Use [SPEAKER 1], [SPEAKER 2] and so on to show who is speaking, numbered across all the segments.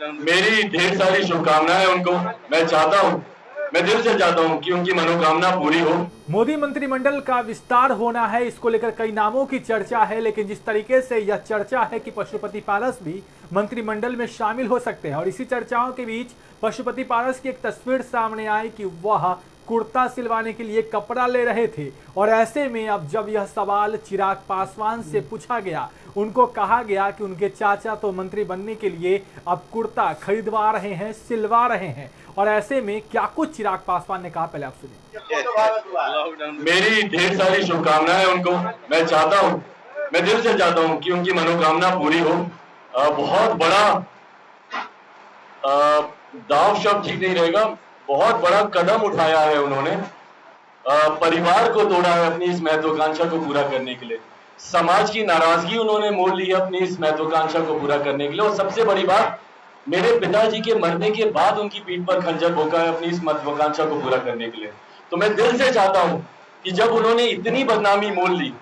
[SPEAKER 1] मेरी ढेर सारी शुभकामनाएं उनको। मैं चाहता हूं, मैं दिल से चाहता हूं कि उनकी मनोकामना पूरी हो।
[SPEAKER 2] मोदी मंत्रिमंडल का विस्तार होना है, इसको लेकर कई नामों की चर्चा है, लेकिन जिस तरीके से यह चर्चा है कि पशुपति पारस भी मंत्रिमंडल में शामिल हो सकते हैं और इसी चर्चाओं के बीच पशुपति पारस की एक तस्वीर सामने आई कि वह कुर्ता सिलवाने के लिए कपड़ा ले रहे थे और ऐसे में अब जब यह सवाल चिराग पासवान से पूछा गया, उनको कहा गया कि उनके चाचा तो मंत्री बनने के लिए अब कुर्ता खरीदवा रहे हैं, सिलवा रहे हैं, और ऐसे में क्या कुछ चिराग पासवान ने कहा, पहले आप सुनिए।
[SPEAKER 1] मेरी ढेर सारी शुभकामनाएं उनको। मैं चाहता हूं, मैं दिल से चाहता हूं कि उनकी मनोकामना पूरी हो। बहुत बड़ा दाव शब्द ठीक नहीं रहेगा, बहुत बड़ा कदम उठाया है उन्होंने। परिवार को तोड़ा है अपनी इस महत्वाकांक्षा को पूरा करने के लिए। समाज की नाराजगी उन्होंने मोल ली है अपनी इस महत्वाकांक्षा को पूरा करने के लिए। और सबसे बड़ी बात, मेरे पिताजी के मरने के बाद उनकी पीठ पर खंजर भोंका है अपनी इस महत्वाकांक्षा को पूरा करने के लिए। तो मैं दिल से चाहता हूं कि जब उन्होंने इतनी बदनामी मोल ली,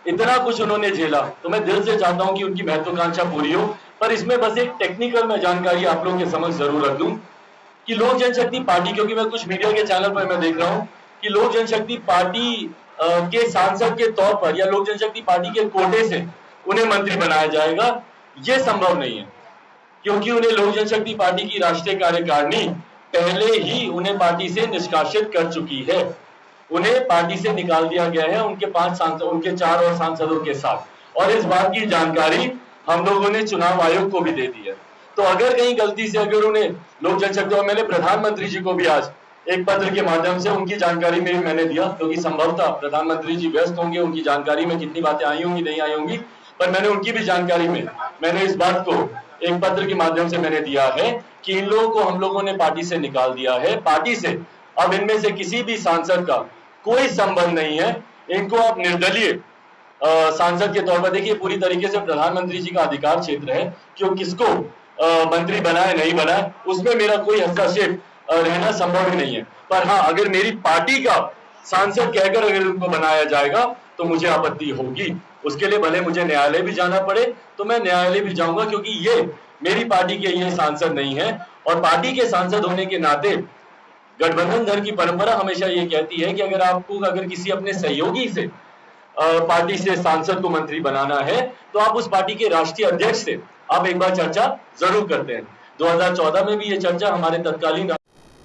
[SPEAKER 1] इतना कुछ उन्होंने झेला, तो मैं दिल से चाहता हूं कि उनकी महत्वाकांक्षा पूरी हो। पर इसमें बस एक टेक्निकल मैं जानकारी आप लोगों के समक्ष जरूर रख दूं कि लोक जनशक्ति पार्टी, क्योंकि मैं कुछ मीडिया के चैनल पर मैं देख रहा हूं कि लोक जनशक्ति पार्टी के सांसद के तौर पर या लोक जनशक्ति पार्टी के कोटे से उन्हें मंत्री बनाया जाएगा। यह संभव नहीं है, क्योंकि उन्हें लोक जनशक्ति पार्टी की राष्ट्रीय कार्यकारिणी पहले ही उन्हें पार्टी से निष्कासित कर चुकी है। उन्हें पार्टी से निकाल दिया गया है उनके 5 सांसद, उनके 4 और सांसदों के साथ। और इस बात की जानकारी हम लोगों ने चुनाव आयोग को भी दे दी है। तो अगर कहीं गलती से अगर उन्हें लोक जनशक्ति, और मैंने प्रधानमंत्री जी को भी आज एक पत्र के माध्यम से उनकी जानकारी में मैंने दिया, क्योंकि संभवतः प्रधानमंत्री जी व्यस्त होंगे, उनकी जानकारी में कितनी बातें आई होंगी नहीं आई होंगी, पर मैंने उनकी भी जानकारी में मैंने इस बात को एक पत्र के माध्यम से मैंने दिया है कि इन लोगों को हम लोगों ने पार्टी से निकाल दिया है। पार्टी से अब इनमें से किसी भी सांसद का कोई संबंध नहीं है। इनको आप निर्दलीय सांसद के तौर पर देखिए, पूरी तरीके से प्रधानमंत्री जी का अधिकार क्षेत्र है कि वो किसको मंत्री बनाए नहीं बनाए, उसमें मेरा कोई हस्तक्षेप रहना संभव ही नहीं है। पर हाँ, अगर मेरी पार्टी का सांसद कहकर अगर उनको बनाया जाएगा तो मुझे आपत्ति होगी। उसके लिए भले मुझे न्यायालय भी जाना पड़े तो मैं न्यायालय भी जाऊंगा, क्योंकि ये मेरी पार्टी के ये सांसद नहीं है। और पार्टी के सांसद होने के नाते गठबंधन दल की परंपरा हमेशा ये कहती है कि अगर किसी अपने सहयोगी से पार्टी से सांसद को मंत्री बनाना है तो आप उस पार्टी के राष्ट्रीय अध्यक्ष से आप एक बार चर्चा जरूर करते हैं। 2014 में भी ये चर्चा हमारे तत्कालीन।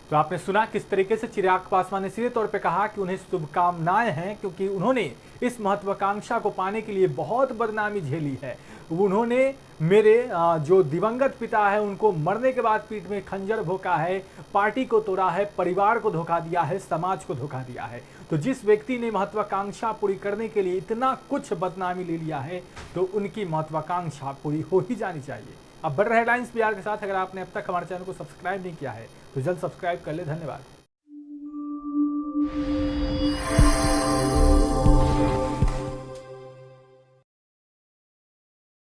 [SPEAKER 2] तो आपने सुना किस तरीके से चिराग पासवान ने सीधे तौर पे कहा कि उन्हें शुभकामनाएं हैं, क्योंकि उन्होंने इस महत्वाकांक्षा को पाने के लिए बहुत बदनामी झेली है। उन्होंने मेरे जो दिवंगत पिता है उनको मरने के बाद पीठ में खंजर भोंका है, पार्टी को तोड़ा है, परिवार को धोखा दिया है, समाज को धोखा दिया है। तो जिस व्यक्ति ने महत्वाकांक्षा पूरी करने के लिए इतना कुछ बदनामी ले लिया है तो उनकी महत्वाकांक्षा पूरी हो ही जानी चाहिए। अब बढ़ रहे हेडलाइंस बिहार के साथ। अगर आपने अब तक हमारे चैनल को सब्सक्राइब नहीं किया है तो जल्द सब्सक्राइब कर ले। धन्यवाद।